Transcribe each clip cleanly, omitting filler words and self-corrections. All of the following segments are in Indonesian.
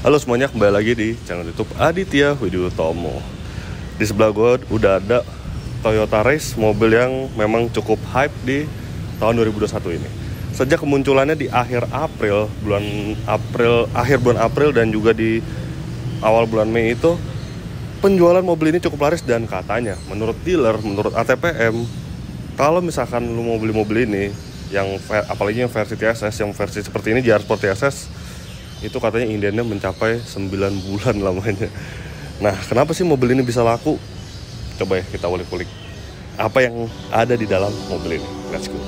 Halo semuanya, kembali lagi di channel YouTube Aditya Widiutomo. Di sebelah gue udah ada Toyota Race, mobil yang memang cukup hype di tahun 2021 ini. Sejak kemunculannya di akhir bulan April dan juga di awal bulan Mei itu, penjualan mobil ini cukup laris dan katanya menurut dealer, menurut ATPM, kalau misalkan lu mau beli mobil ini yang apalagi yang versi TSS, yang versi seperti ini JR Sport TSS, itu katanya indennya mencapai 9 bulan lamanya. Nah, kenapa sih mobil ini bisa laku? Coba ya kita ulik-ulik apa yang ada di dalam mobil ini. Let's go.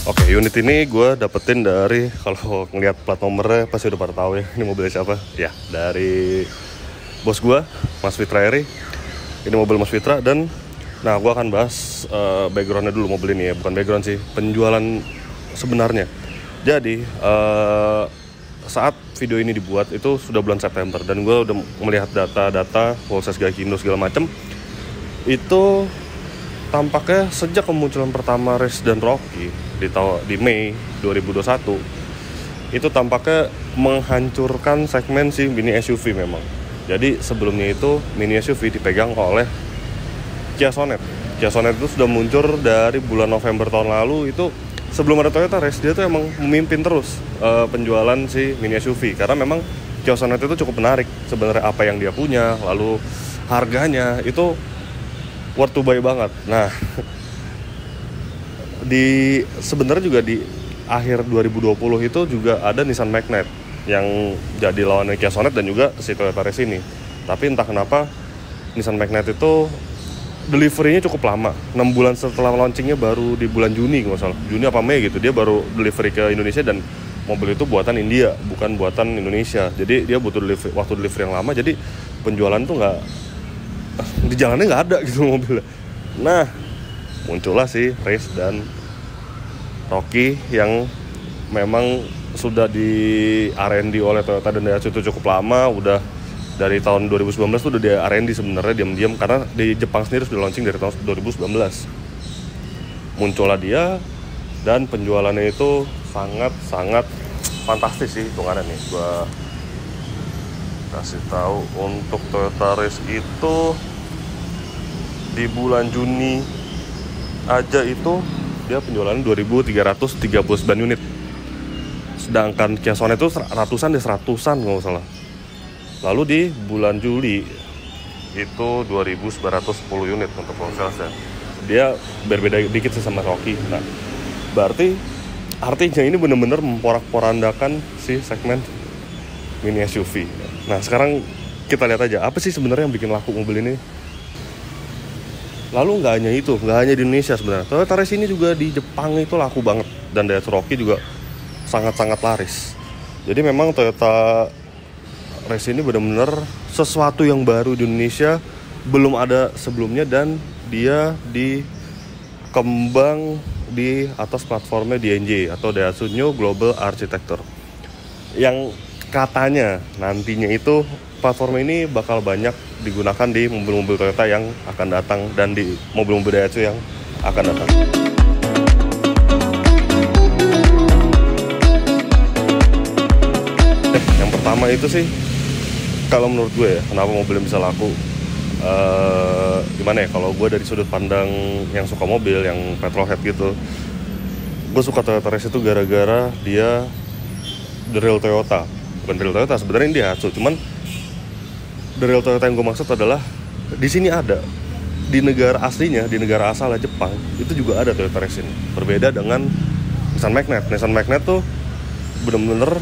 Oke, unit ini gue dapetin dari, kalau ngeliat plat nomornya pasti udah pada tahu ya ini mobilnya siapa. Ya, dari bos gue, Mas Fitra Eri. Ini mobil Mas Fitra dan nah gue akan bahas backgroundnya dulu mobil ini ya, bukan background sih, penjualan sebenarnya. Jadi saat video ini dibuat itu sudah bulan September dan gue udah melihat data-data Polses Gaikindo segala macem. Itu tampaknya sejak kemunculan pertama Race dan Rocky di Mei 2021 itu tampaknya menghancurkan segmen si mini SUV memang. Jadi sebelumnya itu mini SUV dipegang oleh Kia Sonet. Kia Sonet itu sudah muncul dari bulan November tahun lalu. Itu sebelum ada Toyota Race, dia tuh emang memimpin terus penjualan si mini SUV karena memang Kia Sonet itu cukup menarik sebenarnya, apa yang dia punya, lalu harganya itu worth to buy banget. Nah, sebenarnya juga di akhir 2020 itu juga ada Nissan Magnet yang jadi lawannya Kia Sonet dan juga si Toyota Race ini. Tapi entah kenapa Nissan Magnet itu deliverynya cukup lama. 6 bulan setelah launchingnya, baru di bulan Juni kalau salah, Juni apa Mei gitu, dia baru delivery ke Indonesia. Dan mobil itu buatan India, bukan buatan Indonesia. Jadi dia butuh waktu delivery yang lama. Jadi penjualan tuh di jalannya nggak ada gitu mobilnya. Nah, muncullah si Race dan Rocky yang memang sudah di R&D oleh Toyota dan Daihatsu itu cukup lama. Udah dari tahun 2019 tuh udah di R&D sebenarnya diam-diam, karena di Jepang sendiri sudah launching dari tahun 2019. Muncullah dia dan penjualannya itu sangat fantastis sih hitungannya nih. Gua kasih tahu, untuk Toyota Race itu di bulan Juni aja itu dia penjualan 2.339 unit. Sedangkan Kia Sonet itu ratusan kalau salah. Lalu di bulan Juli itu 2.910 unit untuk full sales-nya. Dia berbeda dikit sih sama Rocky. Nah, berarti artinya ini benar-benar memporak-porandakan si segmen mini SUV. Nah, sekarang kita lihat aja apa sih sebenarnya yang bikin laku mobil ini. Lalu nggak hanya di Indonesia sebenarnya. Toyota Race ini juga di Jepang itu laku banget, dan Daihatsu Rocky juga sangat laris. Jadi memang Toyota Race ini benar-benar sesuatu yang baru di Indonesia, belum ada sebelumnya, dan dia dikembang di atas platformnya DNG atau Daihatsu New Global Architecture, yang katanya nantinya itu platform ini bakal banyak digunakan di mobil-mobil Toyota yang akan datang dan di mobil-mobil Daihatsu yang akan datang. Yang pertama itu sih, kalau menurut gue ya, kenapa mobilnya bisa laku, gimana ya, kalau gue dari sudut pandang yang suka mobil, yang petrolhead gitu, gue suka Toyota Race itu gara-gara dia the real Toyota. Bukan the real Toyota, sebenarnya ini Daihatsu, cuman the real Toyota yang gue maksud adalah di sini ada, di negara aslinya, di negara asalnya Jepang itu juga ada Toyota Race ini. Berbeda dengan Nissan Magnet. Nissan Magnet tuh bener-bener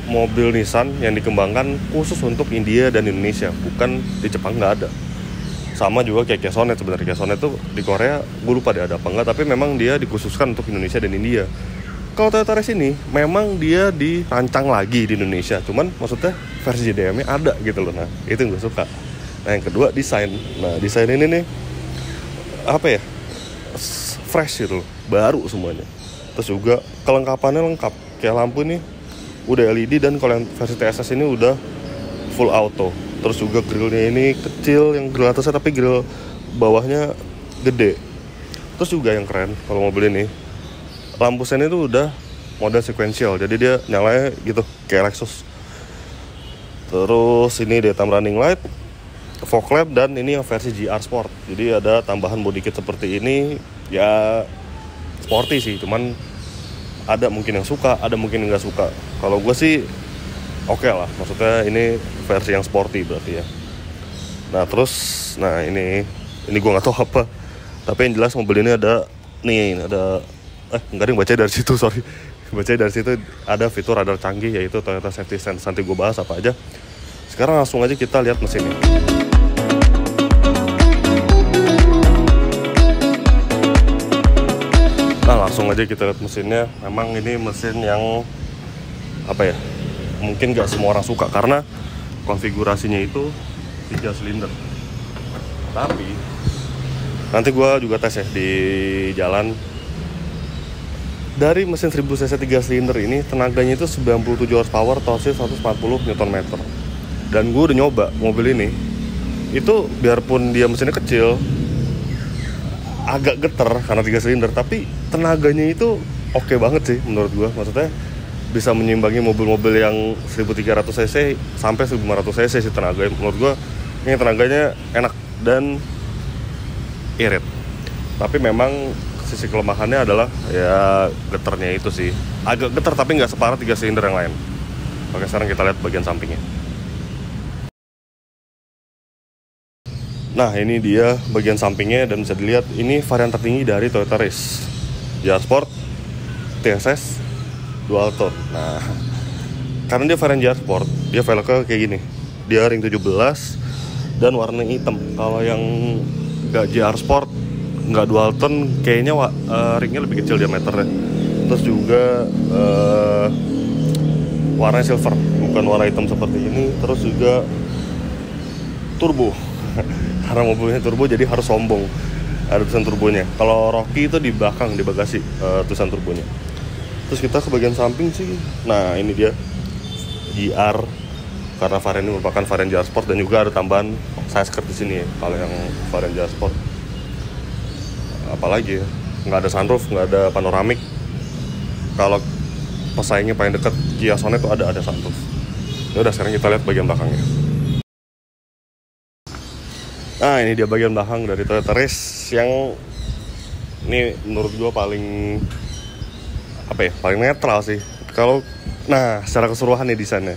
mobil Nissan yang dikembangkan khusus untuk India dan Indonesia, bukan di Jepang, nggak ada. Sama juga kayak Kia Sonet sebenarnya. Kia Sonet tuh di Korea gue lupa deh ada apa enggak, tapi memang dia dikhususkan untuk Indonesia dan India. kalau Toyota Race ini memang dia dirancang lagi di Indonesia, cuman maksudnya versi JDM-nya ada gitu loh. Nah itu yang gue suka. Nah yang kedua desain. Nah desain ini nih apa ya, fresh gitu loh, baru semuanya. Terus juga kelengkapannya lengkap, kayak lampu nih udah LED, dan kalau yang versi TSS ini udah full auto. Terus juga grillnya ini kecil, yang grill atasnya, tapi grill bawahnya gede. Terus juga yang keren kalau mobil ini, lampu sen itu udah mode sequential, jadi dia nyalanya gitu kayak Lexus. Terus ini daytime running light, fog lamp, dan ini yang versi GR Sport. Jadi ada tambahan body kit seperti ini, ya sporty sih, cuman ada mungkin yang suka, ada mungkin yang nggak suka. Kalau gue sih oke lah, maksudnya ini versi yang sporty berarti ya. Nah terus, nah ini gue nggak tahu apa, tapi yang jelas mobil ini ada nih, ada enggak ada yang baca dari situ, sorry. Baca dari situ ada fitur radar canggih, yaitu Toyota Safety Sense. Nanti gue bahas apa aja. Sekarang langsung aja kita lihat mesinnya. Nah langsung aja kita lihat mesinnya. Memang ini mesin yang apa ya, mungkin gak semua orang suka karena konfigurasinya itu 3 silinder. Tapi nanti gue juga tes ya di jalan. Dari mesin 1000 cc 3 silinder ini, tenaganya itu 97 horsepower, torsi 140 Nm. Dan gue udah nyoba mobil ini, itu biarpun dia mesinnya kecil, agak geter karena 3 silinder, tapi tenaganya itu oke banget sih menurut gue. Maksudnya bisa menyeimbangi mobil-mobil yang 1300 cc sampai 1500 cc sih tenaganya. Menurut gue ini tenaganya enak dan irit. Tapi memang sisi kelemahannya adalah ya geternya itu sih. Agak geter tapi nggak separah 3 silinder yang lain. Oke, sekarang kita lihat bagian sampingnya. Nah ini dia bagian sampingnya, dan bisa dilihat ini varian tertinggi dari Toyota Race, GR Sport TSS Dual Tone. Nah karena dia varian GR Sport, dia velgnya kayak gini, dia ring 17 dan warna hitam. Kalau yang nggak GR Sport, nggak dual tone, kayaknya ringnya lebih kecil diameternya. Terus juga warna silver, bukan warna hitam seperti ini. Terus juga turbo karena mobilnya turbo jadi harus sombong, ada tulisan turbonya. Kalau Rocky itu di belakang, di bagasi, tulisan turbonya. Terus kita ke bagian samping sih. Nah ini dia GR, karena varian ini merupakan varian GR Sport, dan juga ada tambahan side skirt di sini ya, kalau yang varian GR Sport. Apalagi ya, nggak ada sunroof, nggak ada panoramik. Kalau pesaingnya paling dekat Kia Sonet tuh ada sunroof. Ya udah, sekarang kita lihat bagian belakangnya. Nah ini dia bagian belakang dari Toyota Race, yang ini menurut gue paling apa ya, paling netral sih. Nah secara keseluruhan nih desainnya,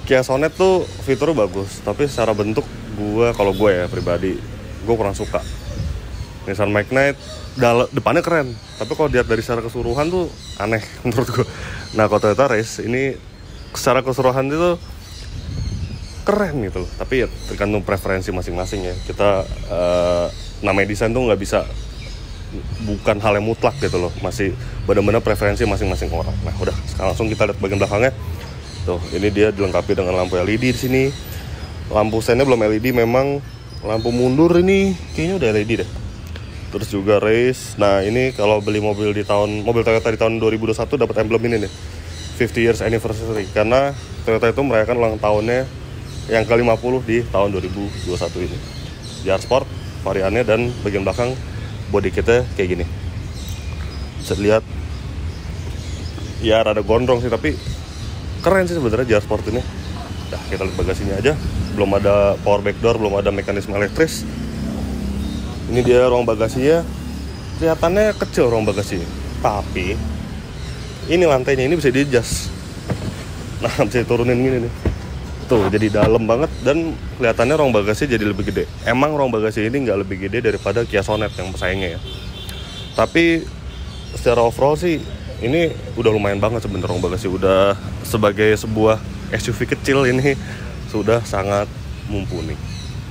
Kia Sonet tuh fiturnya bagus, tapi secara bentuk kalau gue ya pribadi, gue kurang suka. Nissan Magnite depannya keren, tapi kalau dilihat dari secara keseluruhan tuh aneh menurut gue. Nah kalau Toyota Race ini secara keseluruhan itu keren gitu loh, tapi ya tergantung preferensi masing-masing ya. Kita namanya desain tuh nggak bisa, bukan hal yang mutlak gitu loh, masih benar-benar preferensi masing-masing orang. Nah udah, sekarang langsung kita lihat bagian belakangnya. Tuh ini dia dilengkapi dengan lampu LED di sini. Lampu sennya belum LED, memang lampu mundur ini kayaknya udah LED deh. Terus juga Race. Nah ini kalau beli mobil Toyota di tahun 2021 dapat emblem ini nih, 50 years anniversary, karena Toyota itu merayakan ulang tahunnya yang ke-50 di tahun 2021 ini. GR Sport variannya, dan bagian belakang body kitnya kayak gini. Bisa lihat ya rada gondrong sih, tapi keren sih sebenarnya GR Sport ini. Nah kita lihat bagasinya aja, belum ada power back door, belum ada mekanisme elektris. Ini dia ruang bagasinya, kelihatannya kecil ruang bagasinya, tapi ini lantainya ini bisa di-adjust. Nah bisa diturunin gini nih, tuh jadi dalam banget, dan kelihatannya ruang bagasi jadi lebih gede. Emang ruang bagasi ini nggak lebih gede daripada Kia Sonet yang pesaingnya ya, tapi secara overall sih ini udah lumayan banget sebenarnya. Ruang bagasi udah sebagai sebuah SUV kecil ini sudah sangat mumpuni.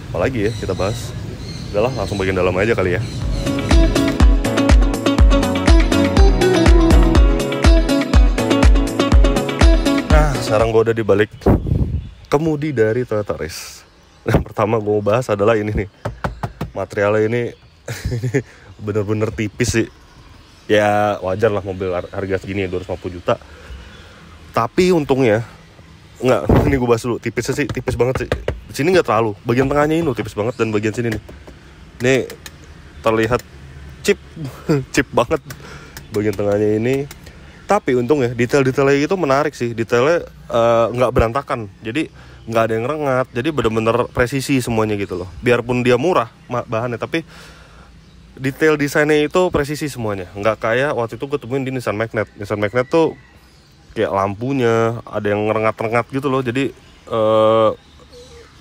Apalagi ya kita bahas, udahlah langsung bagian dalam aja kali ya. sekarang gue udah di balik kemudi dari Toyota Race. Yang pertama gue mau bahas adalah ini nih. Materialnya ini bener-bener tipis sih. Ya wajar lah mobil harga segini ya, 250 juta. Tapi untungnya ini gue bahas dulu. Tipisnya sih tipis banget sih. Di sini nggak terlalu. Bagian tengahnya ini tipis banget, dan bagian sini nih. Ini terlihat chip banget bagian tengahnya ini. Tapi untungnya detail-detailnya itu menarik sih. Detailnya nggak berantakan, jadi nggak ada yang rengat. Jadi bener-bener presisi semuanya gitu loh. Biarpun dia murah bahannya, tapi detail desainnya itu presisi semuanya. Nggak kayak waktu itu gue temuin di Nissan Magnet. Nissan Magnet tuh kayak lampunya ada yang rengat-rengat gitu loh. Jadi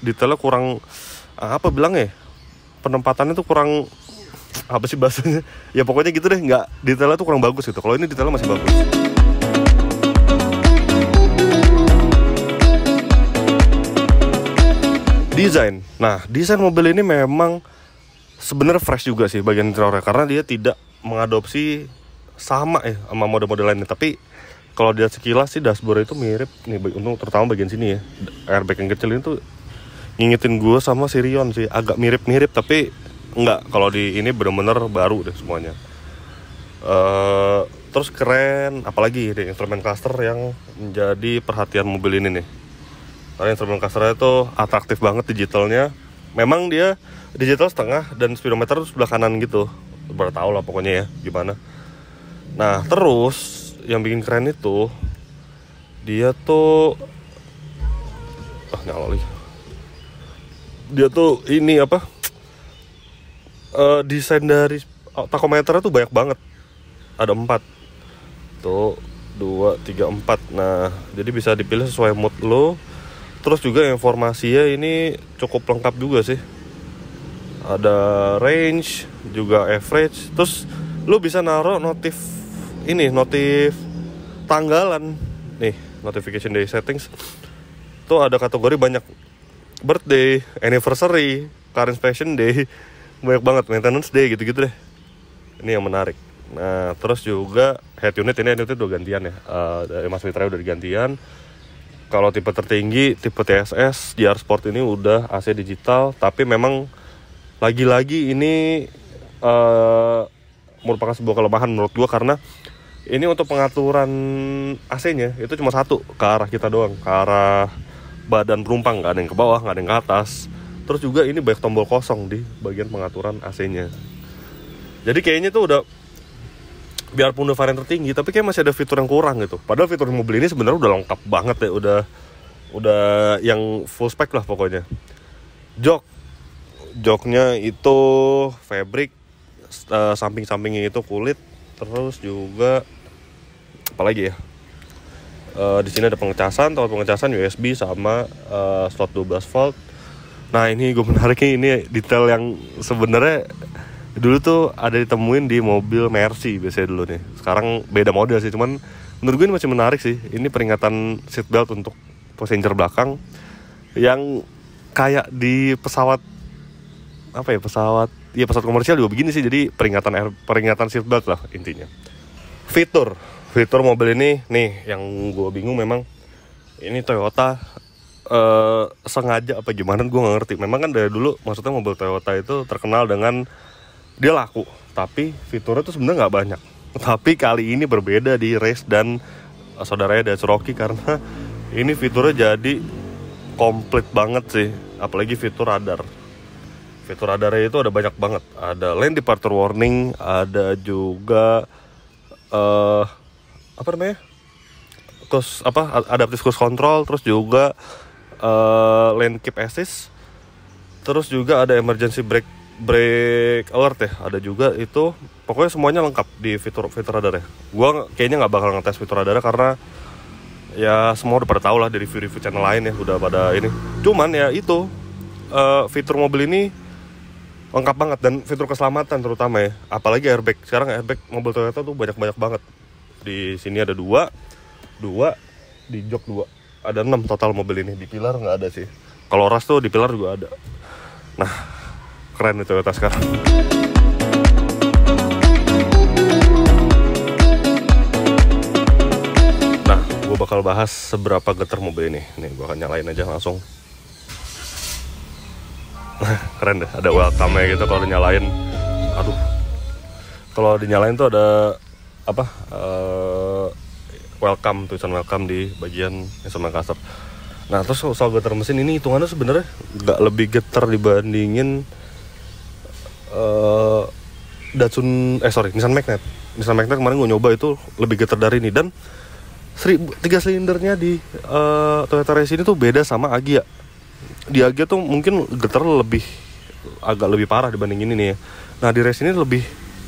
detailnya kurang, apa bilangnya, penempatannya tuh kurang, apa sih bahasanya, ya pokoknya gitu deh, nggak, detailnya tuh kurang bagus gitu. Kalau ini detailnya masih bagus. Desain, nah desain mobil ini memang sebenarnya fresh juga sih bagian interiornya, karena dia tidak mengadopsi sama sama model-model lainnya. Tapi kalau dilihat sekilas sih dashboard itu mirip nih, untuk terutama bagian sini ya, airbag yang kecil ini tuh ngingetin gue sama Sirion sih, agak mirip-mirip tapi enggak. Kalau di ini benar-benar baru deh semuanya. Terus keren, apalagi di instrument cluster yang menjadi perhatian mobil ini nih. Karena instrument clusternya itu atraktif banget digitalnya. Memang dia digital setengah dan speedometer itu sebelah kanan gitu. Baru tau lah pokoknya ya gimana. Nah terus yang bikin keren itu dia tuh nyala lagi. Dia tuh ini apa? Desain dari tachometernya tuh banyak banget. Ada 4. Tuh 2, 3, 4. Nah, jadi bisa dipilih sesuai mood lo. Terus juga informasinya ini cukup lengkap juga sih. Ada range, juga average. Terus lo bisa naruh notif tanggalan. Nih, notification day settings. Tuh ada kategori banyak. Birthday, anniversary, current inspection day, banyak banget, maintenance day, gitu-gitu deh. Ini yang menarik. Nah terus juga head unit udah gantian ya, dari Mas Mitra udah digantian. Kalau tipe tertinggi, tipe TSS GR Sport ini udah AC digital. Tapi memang lagi-lagi ini merupakan sebuah kelemahan menurut gua, karena ini untuk pengaturan AC-nya itu cuma satu, ke arah kita doang, ke arah badan penumpang, nggak ada yang ke bawah, nggak ada yang ke atas. Terus juga ini banyak tombol kosong di bagian pengaturan AC-nya. Jadi kayaknya tuh udah, biarpun udah varian tertinggi, tapi kayak masih ada fitur yang kurang gitu. Padahal fitur mobil ini sebenarnya udah lengkap banget ya, udah yang full spec lah pokoknya. Joknya itu fabric, samping-sampingnya itu kulit. Terus juga apalagi ya? Di sini ada pengecasan, tombol pengecasan USB sama slot 12 volt. Nah ini gue menariknya, ini detail yang sebenarnya dulu tuh ada ditemuin di mobil Mercy biasanya dulu nih. Sekarang beda model sih, cuman menurut gue ini masih menarik sih. Ini peringatan seatbelt untuk passenger belakang yang kayak di pesawat, apa ya, pesawat komersial juga begini sih. Jadi peringatan seatbelt lah intinya. Fitur mobil ini nih yang gue bingung, memang ini Toyota sengaja apa gimana gue nggak ngerti. Memang kan dari dulu, maksudnya mobil Toyota itu terkenal dengan dia laku, tapi fiturnya tuh sebenarnya nggak banyak. Tapi kali ini berbeda di Race dan saudaranya dari Cherokee, karena ini fiturnya jadi komplit banget sih. Apalagi fitur radar. Fitur radarnya itu ada banyak banget. Ada lane departure warning, ada juga apa namanya, adaptive cruise control, terus juga lane keep assist, terus juga ada emergency brake alert ya, ada juga itu. Pokoknya semuanya lengkap di fitur radarnya. Gua kayaknya nggak bakal ngetes fitur radarnya, karena ya semua udah pada tahu lah dari review channel lain ya, udah pada ini. Cuman ya itu fitur mobil ini lengkap banget, dan fitur keselamatan terutama ya, apalagi airbag. Sekarang airbag mobil Toyota tuh banyak banget. Di sini ada 2, di jok 2, ada 6 total mobil ini. Di pilar nggak ada sih. Kalau ras tuh di pilar juga ada. Nah, keren nih Toyota sekarang. Nah, gue gue bakal bahas seberapa getar mobil ini. Nih gue akan nyalain aja langsung. Keren deh, ada welcome-nya gitu kalau dinyalain. Aduh, kalau dinyalain tuh ada apa? Welcome, tulisan welcome di bagian instrumen cluster. Nah terus soal getar mesin ini hitungannya sebenarnya nggak lebih getar dibandingin Nissan Magnet. Nissan Magnet kemarin gue nyoba itu lebih getar dari ini. Dan 3 silindernya di Toyota Race ini tuh beda sama Agya. Di Agya tuh mungkin getar agak lebih parah dibanding ini nih ya. Nah di Race ini lebih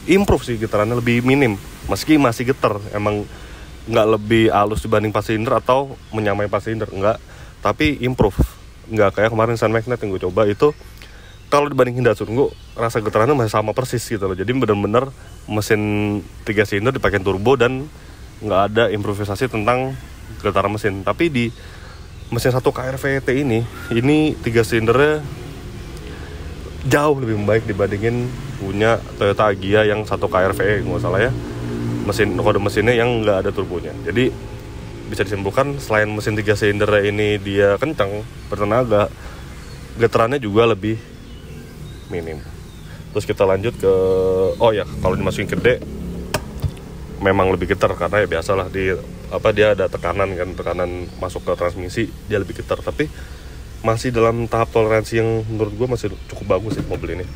improve sih getarannya, lebih minim. Meski masih getar, emang nggak lebih halus dibanding 4 silinder atau menyamai 4 silinder, enggak. Tapi improve, nggak kayak kemarin Nissan Magnet yang gue coba itu. Kalau dibandingin Datsun Go, rasa getarannya masih sama persis gitu loh. Jadi benar-benar mesin 3 silinder dipakai turbo dan nggak ada improvisasi tentang getaran mesin. Tapi di mesin 1 KRVT ini 3 silindernya jauh lebih baik dibandingin punya Toyota Agya yang 1 KRVE nggak salah ya. Kode mesinnya yang nggak ada turbonya. Jadi bisa disimpulkan selain mesin 3 silinder ini dia kencang, bertenaga, getarannya juga lebih minim. Terus kita lanjut ke kalau dimasukin ke D memang lebih getar karena ya biasalah dia ada tekanan masuk ke transmisi, dia lebih getar, tapi masih dalam tahap toleransi yang menurut gue masih cukup bagus sih mobil ini.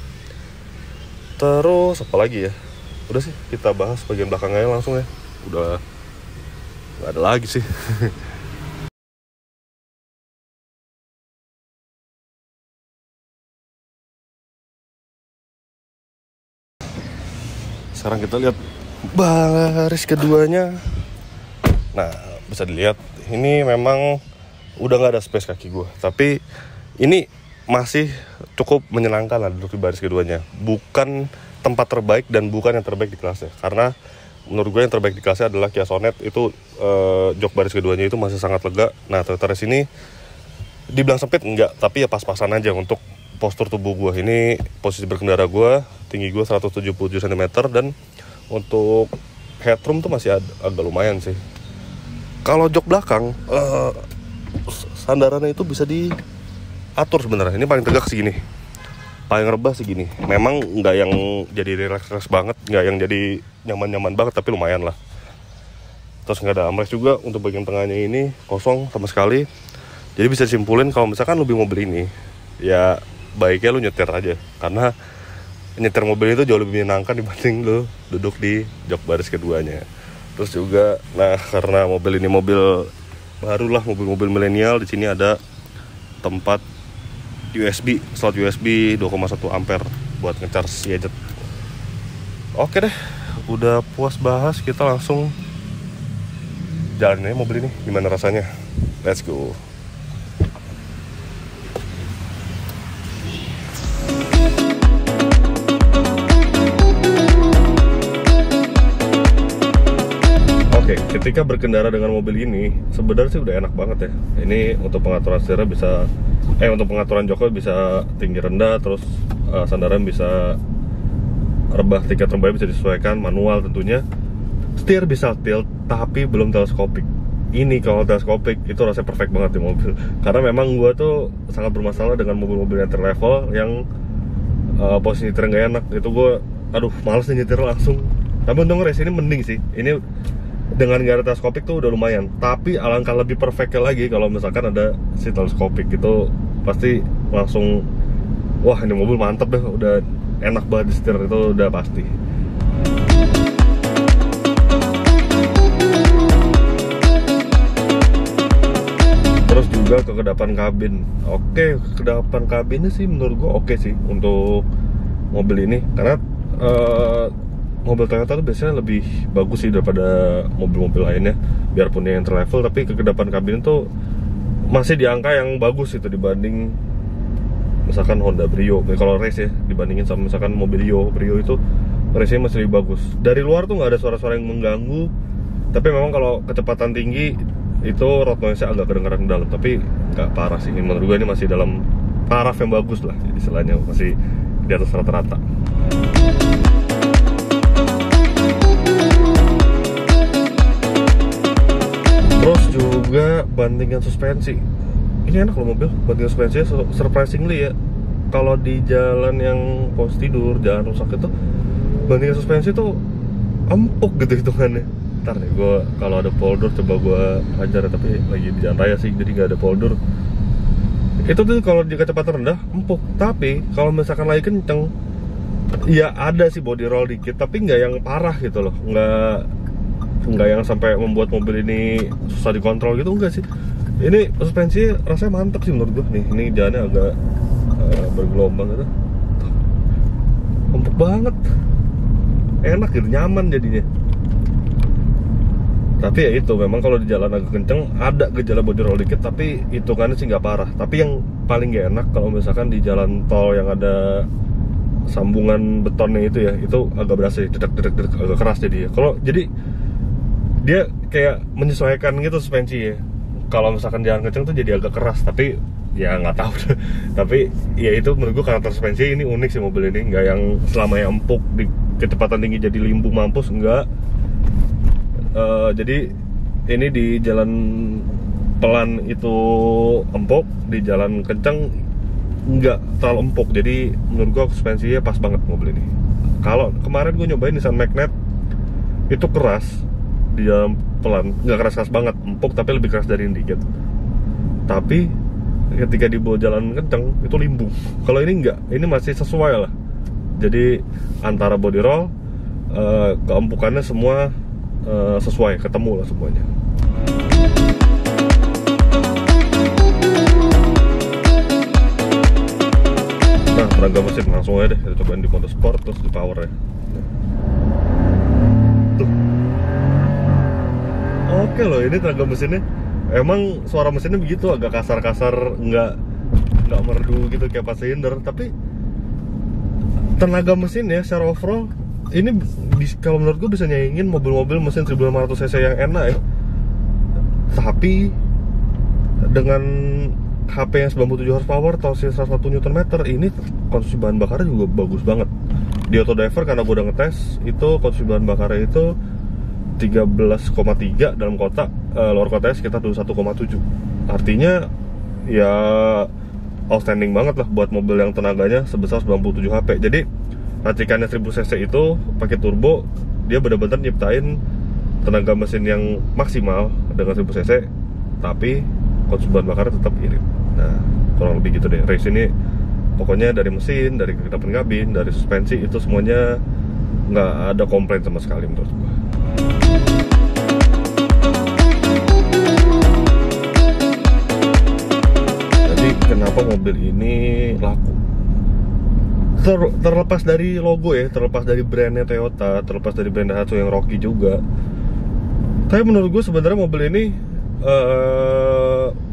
Terus apa lagi ya? Udah sih, kita bahas bagian belakangnya langsung ya. Udah nggak ada lagi sih. Sekarang kita lihat baris keduanya. Nah bisa dilihat ini memang udah nggak ada space kaki gue, tapi ini masih cukup menyenangkan lah duduk di baris keduanya. Bukan tempat terbaik dan bukan yang terbaik di kelasnya, karena menurut gue yang terbaik di kelasnya adalah Kia Sonet. Itu jok baris keduanya itu masih sangat lega. Nah Toyota Race ini dibilang sempit enggak, tapi ya pas-pasan aja untuk postur tubuh gue. Ini posisi berkendara gue, tinggi gue 177 cm, dan untuk headroom tuh masih agak lumayan sih. Kalau jok belakang sandarannya itu bisa diatur sebenarnya. Ini paling tegak segini, paling rebah segini. Memang nggak yang jadi relax banget, nggak yang jadi nyaman banget, tapi lumayan lah. Terus nggak ada armrest juga. Untuk bagian tengahnya ini kosong sama sekali. Jadi bisa disimpulin kalau misalkan lu beli mobil ini, ya baiknya lu nyetir aja, karena nyetir mobil itu jauh lebih menyenangkan dibanding lu duduk di jok baris keduanya. Terus juga, nah karena mobil ini mobil baru lah, mobil milenial, di sini ada tempat USB, slot USB 2,1 ampere buat ngecharge gadget. Oke deh, udah puas bahas, kita langsung jalanin mobil ini. Gimana rasanya? Let's go. Oke, ketika berkendara dengan mobil ini sebenarnya sih udah enak banget ya. Ini untuk pengaturan setirnya bisa, untuk pengaturan joknya bisa tinggi rendah, terus sandaran bisa rebah, tingkat rebahnya bisa disesuaikan, manual tentunya. Setir bisa tilt, tapi belum teleskopik. Ini kalau teleskopik itu rasanya perfect banget di mobil. Karena memang gue tuh sangat bermasalah dengan mobil-mobil entry level yang posisi nyetir nggak enak. Itu gue, males nyetir langsung. Tapi untung Race ini mending sih. Ini dengan gak ada teleskopik tuh udah lumayan. Tapi alangkah lebih perfectnya lagi kalau misalkan ada si teleskopik. Itu pasti langsung, wah ini mobil mantep deh, udah enak banget di setir, itu udah pasti. Terus juga kekedapan kabin. Oke, kekedapan kabinnya sih menurut gua oke sih untuk mobil ini, karena mobil Toyota tuh biasanya lebih bagus sih daripada mobil-mobil lainnya, biarpun yang entry level, tapi kekedapan kabin tuh masih di angka yang bagus itu dibanding misalkan Honda Brio. Kalau race ya, dibandingin sama misalkan mobil Brio itu race-nya masih lebih bagus. Dari luar tuh nggak ada suara-suara yang mengganggu, tapi memang kalau kecepatan tinggi itu road noise-nya agak kedengaran dalam, tapi nggak parah sih. Menurut gue ini masih dalam taraf yang bagus lah, istilahnya masih di atas rata-rata. Terus juga bandingan suspensi, ini enak loh mobil, bandingan suspensinya surprisingly ya. Kalau di jalan yang pos tidur, jalan rusak itu, bandingan suspensi tuh empuk gitu hitungannya. Ntar deh gue kalau ada polder coba gue ajar, tapi lagi di jalan raya sih jadi nggak ada polder. Itu tuh kalau di kecepatan rendah empuk, tapi kalau misalkan lagi kenceng ya ada sih body roll dikit, tapi nggak yang parah gitu loh, nggak yang sampai membuat mobil ini susah dikontrol gitu, enggak sih. Ini suspensi rasanya mantap sih menurut gue. Nih ini jalannya agak bergelombang gitu, empuk banget, enak gitu, nyaman jadinya. Tapi ya itu, memang kalau di jalan agak kenceng ada gejala body roll dikit, tapi hitungannya sih nggak parah. Tapi yang paling gak enak kalau misalkan di jalan tol yang ada sambungan betonnya itu ya, itu agak berasa dedek agak keras jadi ya. Kalau jadi dia kayak menyesuaikan gitu suspensi ya. Kalau misalkan jalan kenceng tuh jadi agak keras, tapi ya nggak tahu. Tapi ya itu menurut gue karakter suspensi ini unik sih mobil ini, nggak yang selamanya empuk di kecepatan tinggi jadi limbu mampus, enggak. Jadi ini di jalan pelan itu empuk, di jalan kencang nggak terlalu empuk. Jadi menurut gua suspensinya pas banget mobil ini. Kalau kemarin gue nyobain Nissan Magnet, itu keras di jalan pelan, nggak keras banget, empuk tapi lebih keras dari ini dikit. Tapi ketika dibawa jalan kencang itu limbung. Kalau ini nggak, ini masih sesuai lah. Jadi antara body roll, keempukannya semua sesuai, ketemu lah semuanya. Nah, tenaga mesin langsung aja deh kita cobain di mode sport, terus di power ya. Tuh. Oke loh, ini tenaga mesinnya emang suara mesinnya begitu, agak kasar-kasar, nggak merdu gitu kayak 4 silinder. Tapi tenaga mesinnya secara overall ini kalau menurut gue bisa nyaingin mobil-mobil mesin 1500 cc yang enak ya. Tapi dengan HP yang 97 horsepower, torsi 101 Nm, ini konsumsi bahan bakarnya juga bagus banget. Di Autodiver karena gue udah ngetes, itu konsumsi bahan bakarnya itu 13,3 dalam kota, luar kotanya sekitar 21,7. Artinya ya outstanding banget lah buat mobil yang tenaganya sebesar 97 HP. Jadi racikannya 1000 cc itu pakai turbo, dia benar-benar nyiptain tenaga mesin yang maksimal dengan 1000 cc, tapi konsumsi bahan bakarnya tetap irit. Nah, kurang lebih gitu deh. Race ini pokoknya dari mesin, dari kelengkapan kabin, dari suspensi, itu semuanya nggak ada komplain sama sekali menurut gua. Jadi kenapa mobil ini laku? Terlepas dari logo ya, terlepas dari brandnya Toyota, terlepas dari brand Daihatsu yang Rocky juga. Tapi menurut gue sebenarnya mobil ini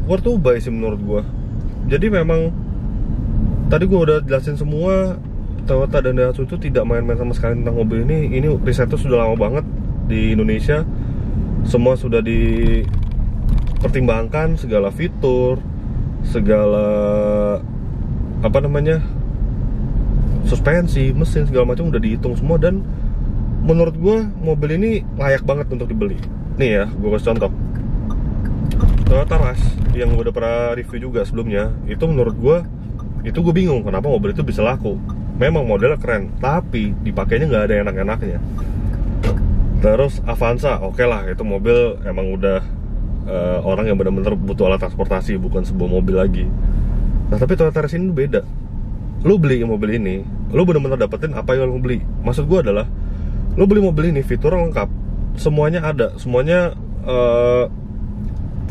worth to buy sih menurut gue. Jadi memang tadi gue udah jelasin semua, Toyota dan Daihatsu itu tidak main-main sama sekali tentang mobil ini. Ini risetnya sudah lama banget di Indonesia. Semua sudah dipertimbangkan, segala fitur, segala suspensi, mesin, segala macam udah dihitung semua. Dan menurut gue mobil ini layak banget untuk dibeli. Nih ya, gue kasih contoh Toyota Rush yang gue udah pernah review juga sebelumnya. Itu menurut gue, itu gue bingung kenapa mobil itu bisa laku. Memang modelnya keren, tapi dipakainya nggak ada enak-enaknya. Terus Avanza, oke lah, itu mobil emang udah orang yang benar-benar butuh alat transportasi, bukan sebuah mobil lagi. Nah tapi Toyota Rush ini beda. Lu beli mobil ini, lu bener-bener dapetin apa yang lu beli. Maksud gue adalah, lu beli mobil ini fitur lengkap, semuanya ada, semuanya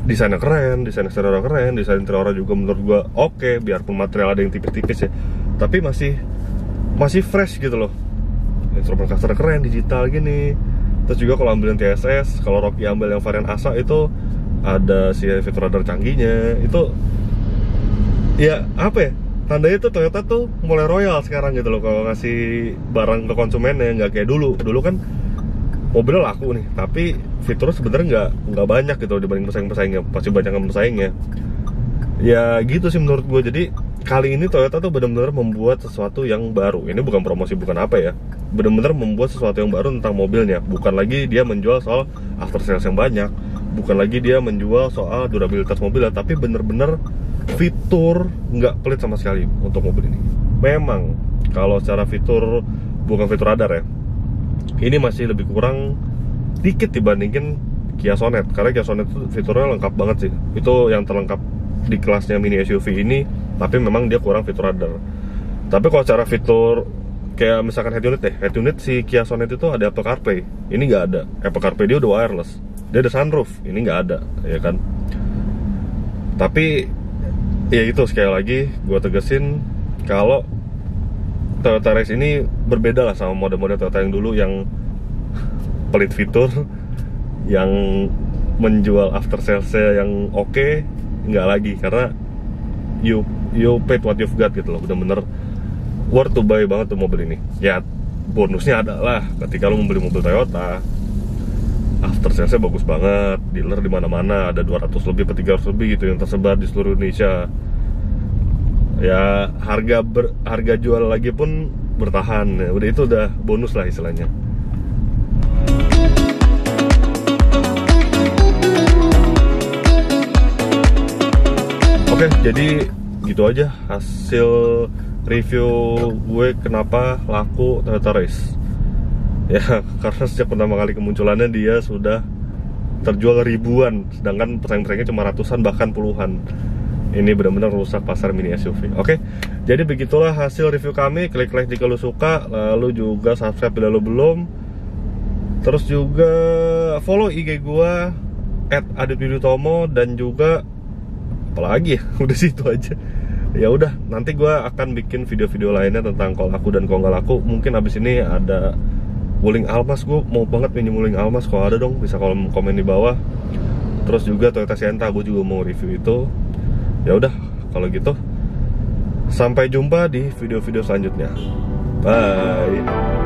desainnya keren, desain eksteriornya keren, desain interiornya juga menurut gue oke, biarpun material ada yang tipis-tipis ya, tapi masih fresh gitu loh. Instrumen cluster keren, digital gini. Terus juga kalau ambil yang TSS, kalau Rocky ambil yang varian ASA itu ada si fitur radar canggihnya. Itu ya apa ya, tandanya tuh Toyota tuh mulai royal sekarang gitu loh kalau ngasih barang ke konsumennya, nggak kayak dulu. Dulu kan mobilnya laku nih, tapi fiturnya sebenarnya nggak banyak gitu loh dibanding pesaing-pesaingnya, pasti banyak yang pesaingnya. Ya gitu sih menurut gue. Jadi kali ini Toyota tuh benar-benar membuat sesuatu yang baru. Ini bukan promosi, bukan apa ya, benar-benar membuat sesuatu yang baru tentang mobilnya. Bukan lagi dia menjual soal after sales yang banyak, bukan lagi dia menjual soal durabilitas mobil ya, tapi bener-bener fitur nggak pelit sama sekali untuk mobil ini. Memang kalau secara fitur, bukan fitur radar ya, ini masih lebih kurang dikit dibandingin Kia Sonet, karena Kia Sonet itu fiturnya lengkap banget sih. Itu yang terlengkap di kelasnya mini SUV ini, tapi memang dia kurang fitur radar. Tapi kalau secara fitur kayak misalkan head unit si Kia Sonet itu ada Apple CarPlay, ini nggak ada. Apple CarPlay dia udah wireless, dia ada sunroof, ini nggak ada, ya kan. Tapi ya itu, sekali lagi gue tegesin kalau Toyota Race ini berbeda lah sama model-model Toyota yang dulu yang pelit fitur, yang menjual after sales-nya yang oke, nggak lagi, karena you paid what you've got gitu loh. Bener-bener worth to buy banget tuh mobil ini. Ya bonusnya adalah ketika lo membeli mobil Toyota, after sales-nya bagus banget, dealer di mana-mana, ada 200 lebih atau 300 lebih gitu yang tersebar di seluruh Indonesia. Ya harga jual lagi pun bertahan, ya udah, itu udah bonus lah istilahnya. Oke, jadi gitu aja hasil review gue kenapa laku Toyota Race. Ya, karena sejak pertama kali kemunculannya dia sudah terjual ribuan, sedangkan pesaing-pesaingnya cuma ratusan bahkan puluhan. Ini benar-benar rusak pasar mini SUV. Oke, jadi begitulah hasil review kami. Klik like jika lo suka, lalu juga subscribe bila lo belum. Terus juga follow IG gue @aditwidutomo, dan juga apalagi ya, udah situ aja. Ya udah, nanti gue akan bikin video-video lainnya tentang kalau laku dan kalau nggak laku. Mungkin abis ini ada Wuling Almas, gue mau banget minjem Wuling Almas. Kalau ada dong, bisa komen di bawah. Terus juga Toyota Sienna, gue juga mau review itu. Ya udah, kalau gitu sampai jumpa di video-video selanjutnya. Bye.